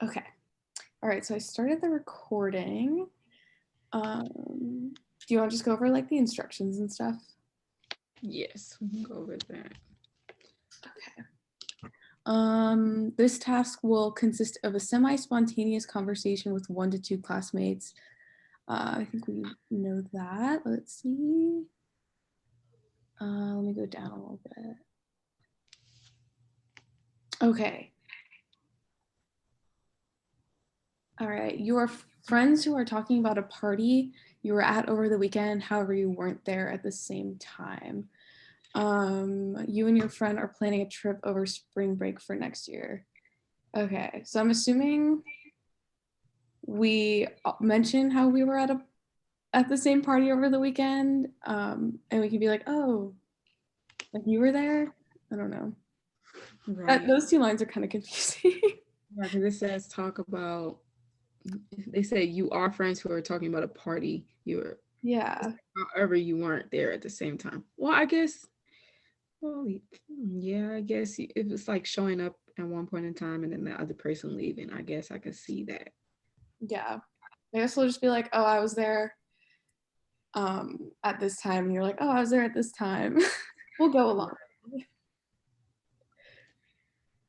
Okay. All right. So I started the recording. Do you want to just go over like the instructions and stuff? Yes, we can go over that. Okay. This task will consist of a semi-spontaneous conversation with 1 to 2 classmates. I think we know that. Let's see. Let me go down a little bit. Okay. All right. Your friends who are talking about a party you were at over the weekend, however, you weren't there at the same time. You and your friend are planning a trip over spring break for next year. Okay. So I'm assuming we mentioned how we were at the same party over the weekend. And we can be like, oh, like you were there? I don't know. Right. Those two lines are kind of confusing. Right, because it says talk about. They say you are friends who are talking about a party. You were, Yeah. however, you weren't there at the same time. Well, I guess. Well, yeah, I guess if it's like showing up at one point in time and then the other person leaving, I guess I could see that. Yeah. I guess we'll just be like, oh, I was there at this time. And you're like, oh, I was there at this time. We'll go along.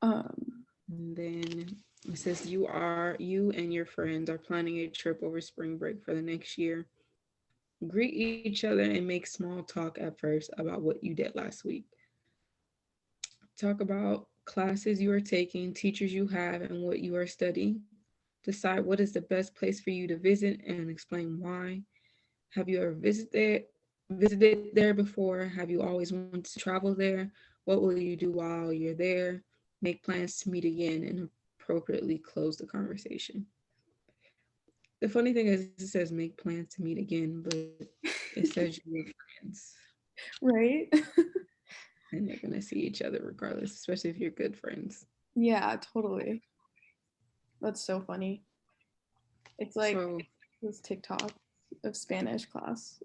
Um, And then it says you and your friends are planning a trip over spring break for the next year. Greet each other and make small talk at first about what you did last week. Talk about classes you are taking, teachers you have, and what you are studying. Decide what is the best place for you to visit and explain why. Have you ever visited there before? Have you always wanted to travel there? What will you do while you're there? Make plans to meet again and appropriately close the conversation. The funny thing is, it says make plans to meet again, but it says you're friends right? and they're gonna see each other regardless, especially if you're good friends. Yeah, totally. That's so funny. It's like So this TikTok of Spanish class.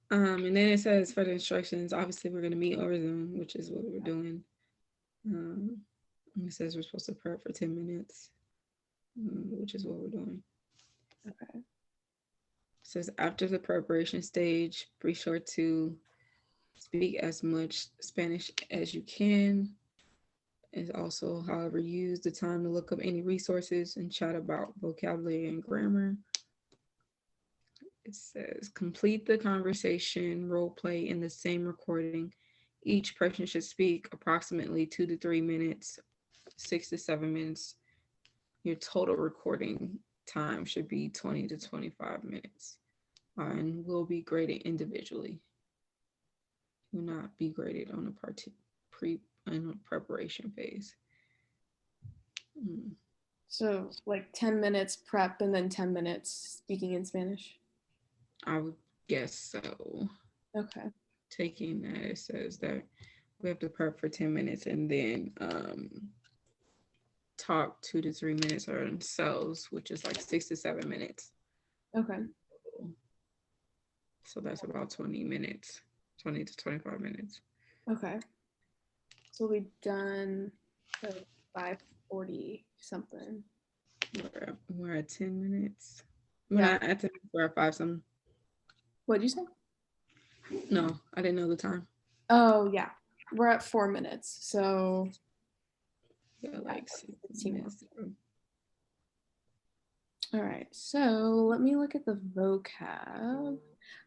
and then it says for the instructions, obviously we're gonna meet over Zoom, which is what we're doing. Um, it says we're supposed to prep for 10 minutes, which is what we're doing. Okay. It says after the preparation stage, be sure to speak as much Spanish as you can. And also, however, use the time to look up any resources and chat about vocabulary and grammar. It says complete the conversation role play in the same recording. Each person should speak approximately 2 to 3 minutes, 6 to 7 minutes. Your total recording time should be 20 to 25 minutes and will be graded individually. Will not be graded on a pre and preparation phase. Mm, So like 10 minutes prep and then 10 minutes speaking in Spanish. I would guess so. Okay. Taking that, it says that we have to prep for 10 minutes and then talk 2 to 3 minutes ourselves, which is like 6 to 7 minutes. Okay. So that's about 20 minutes, 20 to 25 minutes. Okay. So we've done like 5:40 something. We're at 10 minutes. We're Yeah. not at 10 minutes, we're at 5 some. What'd you say? No, I didn't know the time. Oh yeah. We're at 4 minutes. So Yeah, yeah, like 15 more. minutes. All right. So let me look at the vocab.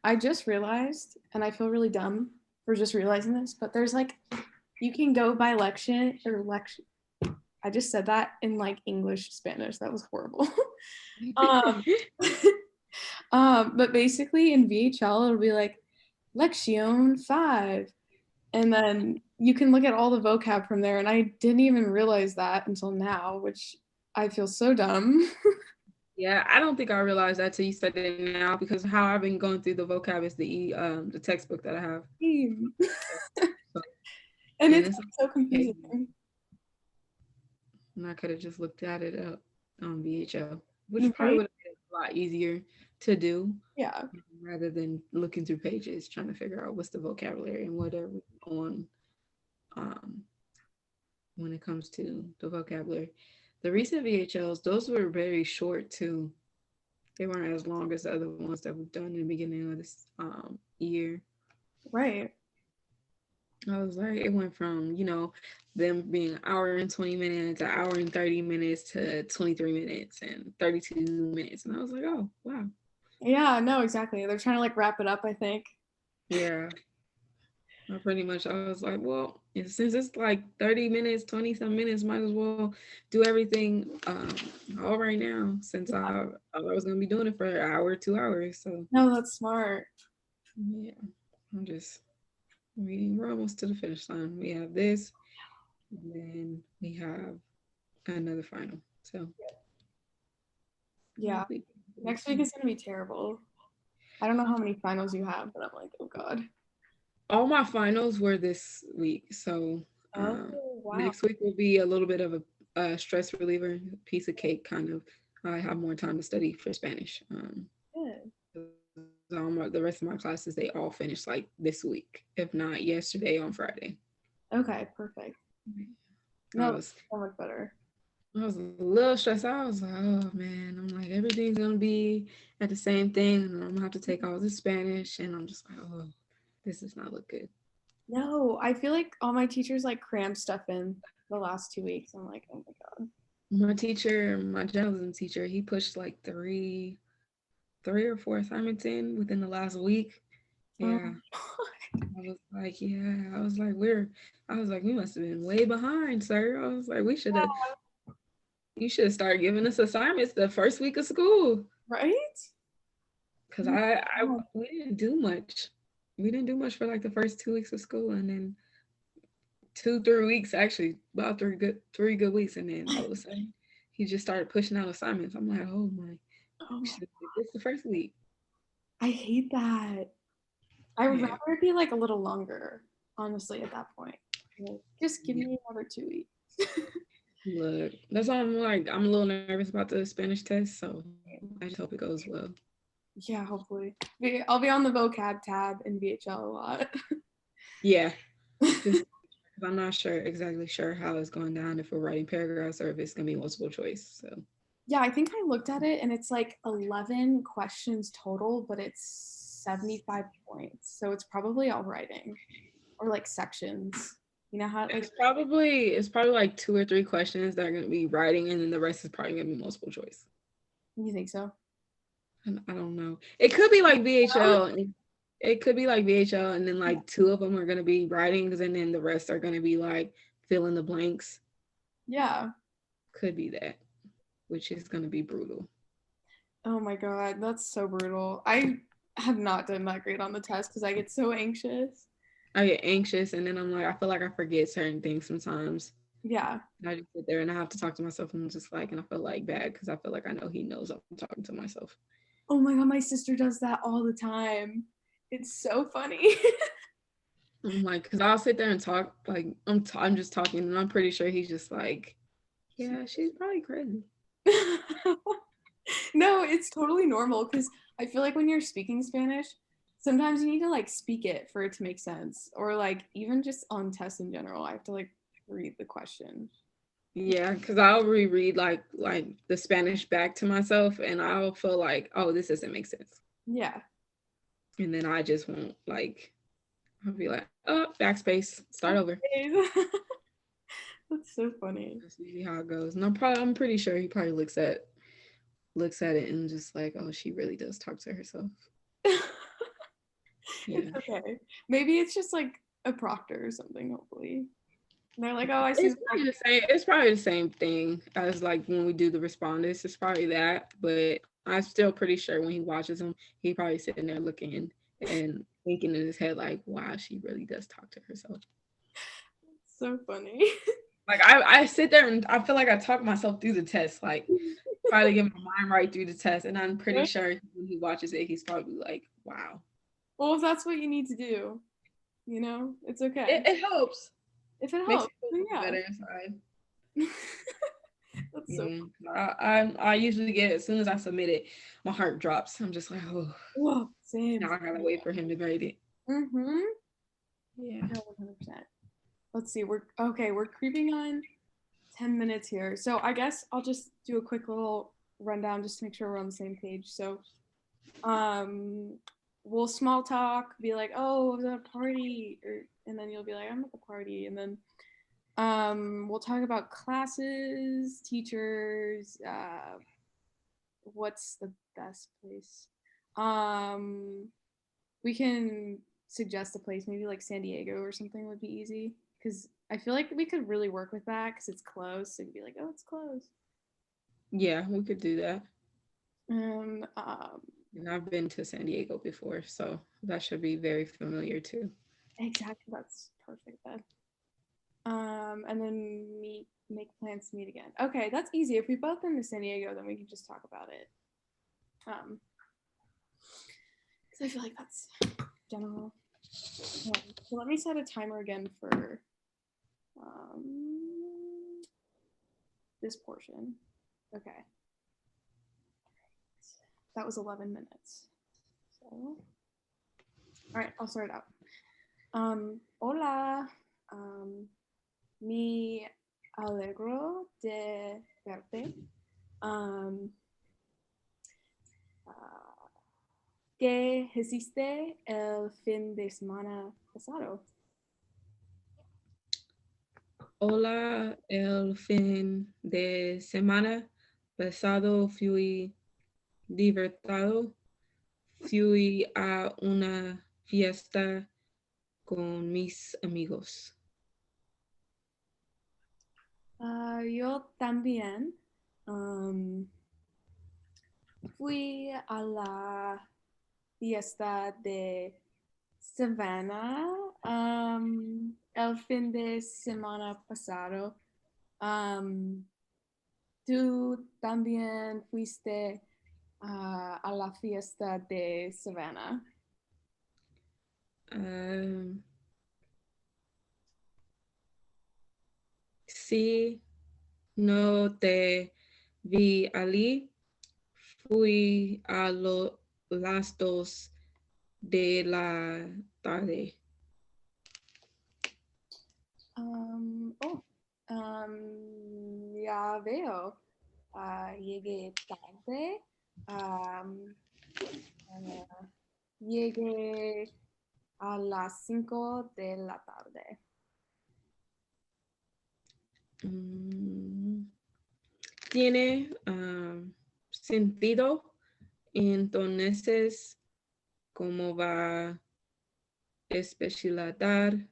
I just realized, and I feel really dumb for just realizing this, but there's like you can go by lection or lection. I just said that in like English Spanish. That was horrible. um, but basically in VHL it'll be like Lection 5. And then you can look at all the vocab from there. And I didn't even realize that until now, which I feel so dumb. Yeah, I don't think I realized that till you said it now because how I've been going through the vocab is the textbook that I have. So, And and it's it's like so okay. confusing. And I could have just looked at it up on VHL, which probably Right? would have been a lot easier to do Yeah. rather than looking through pages trying to figure out what's the vocabulary and whatever on um when it comes to the vocabulary. The recent VHLs, those were very short too. They weren't as long as the other ones that we've done in the beginning of this year. Right. I was like, it went from, them being an hour and 20 minutes, an hour and 30 minutes to 23 minutes and 32 minutes. And I was like, oh, wow. Yeah, no, exactly. They're trying to like wrap it up, I think. Yeah. Pretty much, I was like, well, since it's like 30 minutes, 20 some minutes, might as well do everything all right now since I was going to be doing it for an hour, 2 hours. So, No, that's smart. yeah, I'm just we're almost to the finish line. We have this, and then we have another final. So, Yeah. Next week is gonna be terrible. I don't know how many finals you have, but I'm like, oh god. all my finals were this week. So, Oh wow. next week will be a little bit of a stress reliever, piece of cake, kind of. I have more time to study for Spanish. Good. The rest of my classes, they all finished like this week, if not yesterday on Friday. Okay, perfect. I No, was so much better. I was a little stressed out. I was like, oh man, I'm like, everything's gonna be at the same thing, and I'm gonna have to take all this Spanish, and I'm just like, oh, this does not look good. No, I feel like all my teachers like crammed stuff in the last 2 weeks. I'm like, oh my god. My teacher, my journalism teacher, he pushed like three or four assignments in within the last week. Yeah. Um, I was like, yeah. I was like, we must have been way behind, sir. I was like, you should have started giving us assignments the first week of school. right? Cause Oh we didn't do much. We didn't do much for like the first 2 weeks of school, and then 2, 3 weeks, actually about three good weeks, and then all of a sudden he just started pushing out assignments. I'm like, oh my, we my, should have did this the first week. I hate that. I would Yeah. rather it be like a little longer, honestly, at that point. Like, just give Yeah. me another 2 weeks. Look, that's why I'm like, I'm a little nervous about the Spanish test, so I just hope it goes well. Yeah, hopefully. I'll be on the vocab tab in VHL a lot. Yeah, just I'm not exactly sure how it's going down, if we're writing paragraphs or if it's gonna be multiple choice. So Yeah, I think I looked at it and it's like 11 questions total, but it's 75 points. So it's probably all writing or like sections. You know how like it's probably like 2 or 3 questions that are gonna be writing, and then the rest is probably gonna be multiple choice. you think so? I don't know. It could be like VHL. It could be like VHL, and then like two of them are gonna be writings, and then the rest are gonna be like fill in the blanks. Yeah. Could be that, which is gonna be brutal. Oh my god, that's so brutal. I have not done that great on the test because I get so anxious. I get anxious, and then I'm like, I feel like I forget certain things sometimes. Yeah. And I just sit there and I have to talk to myself, and I'm just like, and I feel like bad because I feel like I know he knows I'm talking to myself. Oh my god, my sister does that all the time. It's so funny. I'm like, because I'll sit there and talk, like I'm just talking, and I'm pretty sure he's just like, yeah, she's probably crazy. No, it's totally normal because I feel like when you're speaking Spanish, sometimes you need to like speak it for it to make sense. Or like even just on tests in general, I have to like read the question. Yeah, because I'll reread like the Spanish back to myself, and I'll feel like, oh, this doesn't make sense, Yeah. and then I just won't like. I'll be like, oh, backspace, start over. That's so funny. That's usually how it goes. And I'm pretty sure he probably looks at it and just like, oh, she really does talk to herself. Yeah. It's okay. Maybe it's just like a proctor or something, hopefully. And they're like, oh, I see. It's probably the same. It's probably the same thing as like when we do the respondents. It's probably that, but I'm still pretty sure when he watches them, he probably sitting there looking and thinking in his head like, "Wow, she really does talk to herself." So funny. Like I sit there and I feel like I talk myself through the test, like try to get my mind right through the test, and I'm pretty sure when he watches it, he's probably like, "Wow." Well, if that's what you need to do, it's okay. It helps. If it Makes helps, you then feel yeah. better inside. That's so Yeah, I usually get, as soon as I submit it, my heart drops. I'm just like, oh, whoa, same. now I gotta wait for him to grade it. Mm-hmm. Yeah. No, 100%. let's see. We're okay. We're creeping on 10 minutes here. So I guess I'll just do a quick little rundown just to make sure we're on the same page. So, um, we'll small talk, be like, "Oh, I was at a party," and then you'll be like, "I'm at the party," and then we'll talk about classes, teachers, what's the best place. Um, we can suggest a place, maybe like San Diego or something would be easy because I feel like we could really work with that because it's close. So you'd be like, oh, it's close. Yeah, we could do that. And And I've been to San Diego before, so that should be very familiar too. exactly, that's perfect then. And then meet, make plans to meet again. Okay, that's easy. If we've both been to San Diego, then we can just talk about it. Because I feel like that's general. So let me set a timer again for um, this portion. Okay. That was 11 minutes. So, all right, I'll start out. Hola, um, me alegro de verte. Um, uh, ¿Qué hiciste el fin de semana pasado? Hola, el fin de semana pasado fui divertido. Fui a una fiesta con mis amigos. Yo también um, fui a la fiesta de Savannah el fin de semana pasado. Um, ¿Tú también fuiste a la fiesta de Savannah? Um, sí, no te vi allí. Fui a las 2 de la tarde. Oh, ya veo. Llegué tarde. Um, uh, Llegué a las 5 de la tarde. Mm, tiene sentido. Entonces, ¿cómo va especializar?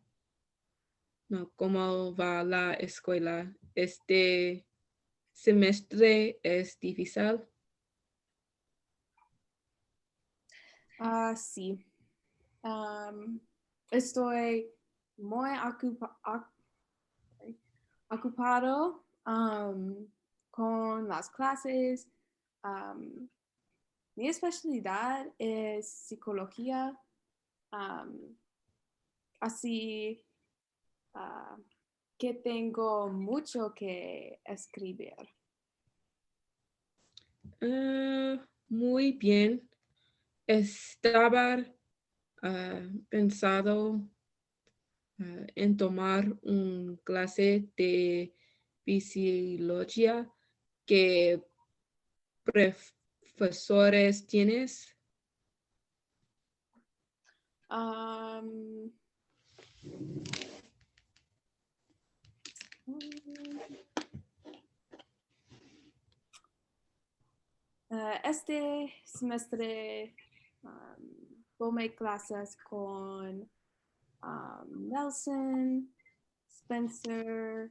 No, ¿cómo va la escuela? Este semestre es difícil. Sí. Estoy muy ocupado con las clases. Um, Mi especialidad es psicología, um, así uh, que tengo mucho que escribir. Muy bien. Estaba pensado en tomar un clase de fisiología. ¿Qué profesores tienes? Um, este semestre tomé clases con Nelson, Spencer,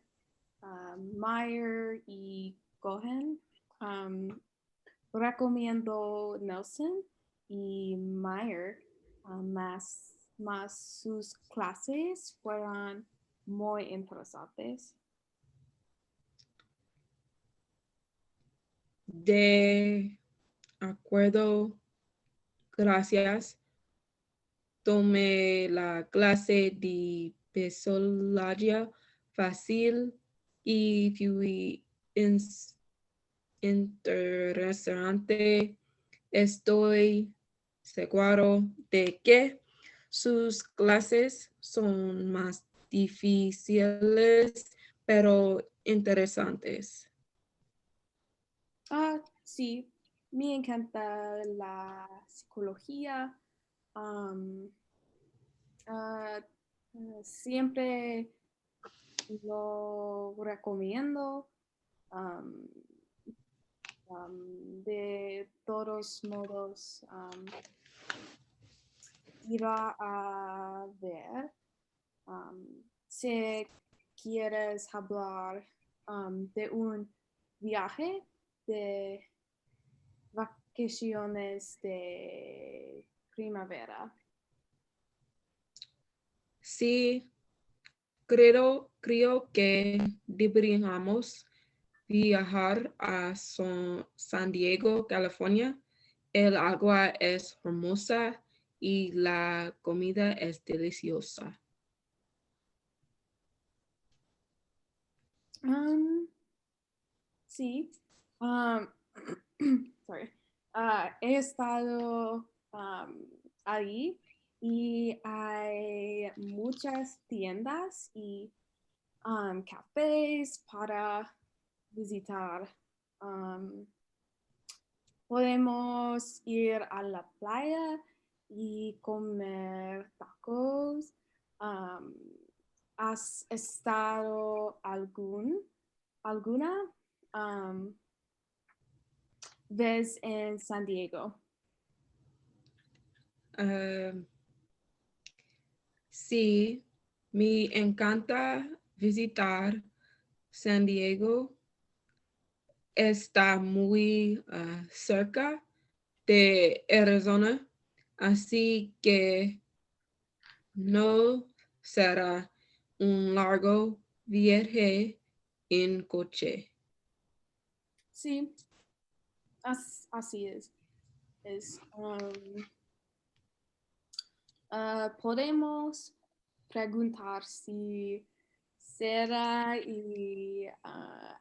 Meyer y Cohen. Um, Recomiendo Nelson y Meyer, más sus clases fueron muy interesantes. De acuerdo, gracias. Tomé la clase de fisiología fácil y fui interesante. Estoy seguro de que sus clases son más difíciles, pero interesantes. Sí, me encanta la psicología. Am, ah, Siempre lo recomiendo. Am, de todos modos, iba a ver si quieres hablar de un viaje de vacaciones de primavera. Sí, creo que deberíamos viajar a San Diego, California. El agua es hermosa y la comida es deliciosa. Um, sí. Um, sorry. He estado ahí y hay muchas tiendas y cafés para visitar. Um, Podemos ir a la playa y comer tacos. Um, ¿Has estado alguna um, vez en San Diego? Ah, sí, me encanta visitar San Diego. Está muy cerca de Arizona, así que no será un largo viaje en coche. Sí, así es. Es, podemos preguntar si Sarah y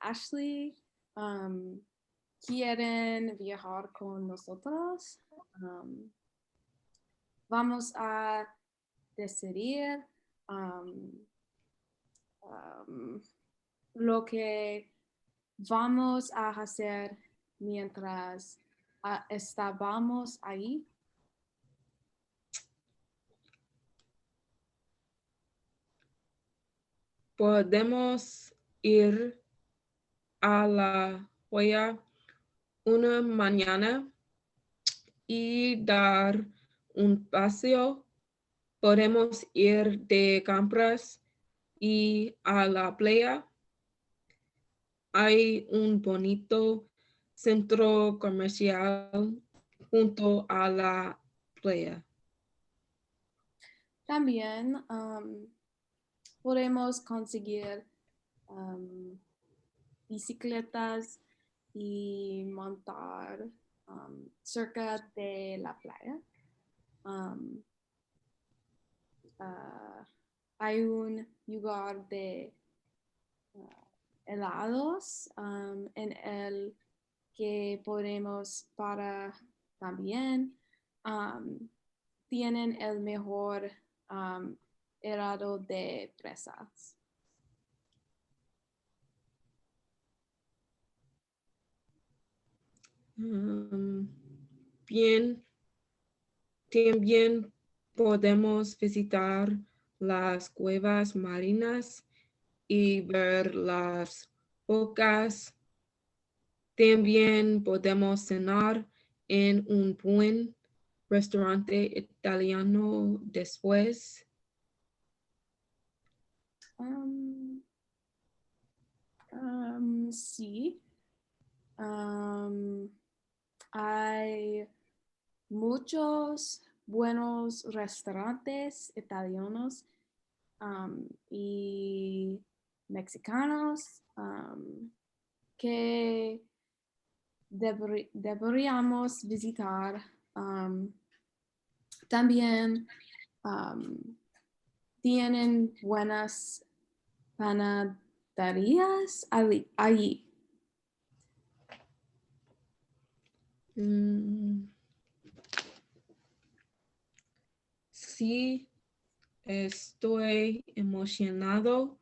Ashley um, quieren viajar con nosotros. Um, Vamos a decidir um, um, lo que vamos a hacer mientras estábamos ahí. Podemos ir a la joya una mañana y dar un paseo. Podemos ir de compras y a la playa. Hay un bonito centro comercial junto a la playa. También podemos conseguir um, bicicletas y montar cerca de la playa. Um, uh, Hay un lugar de helados en el que podemos para también. Um, Tienen el mejor helado de fresas. Um, bien, también podemos visitar las cuevas marinas y ver las focas. También podemos cenar en un buen restaurante italiano después. Um, sí. Um, Hay muchos buenos restaurantes italianos y mexicanos que deberíamos visitar. Um, También um, tienen buenas panaderías allí. Mm, sí, Estoy emocionado.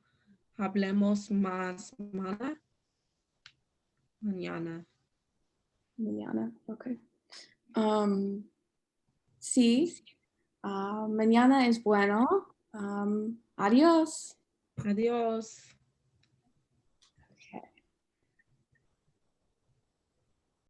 Hablemos más mañana. Mañana. Okay. Sí. Mañana es bueno. Adiós. Adiós.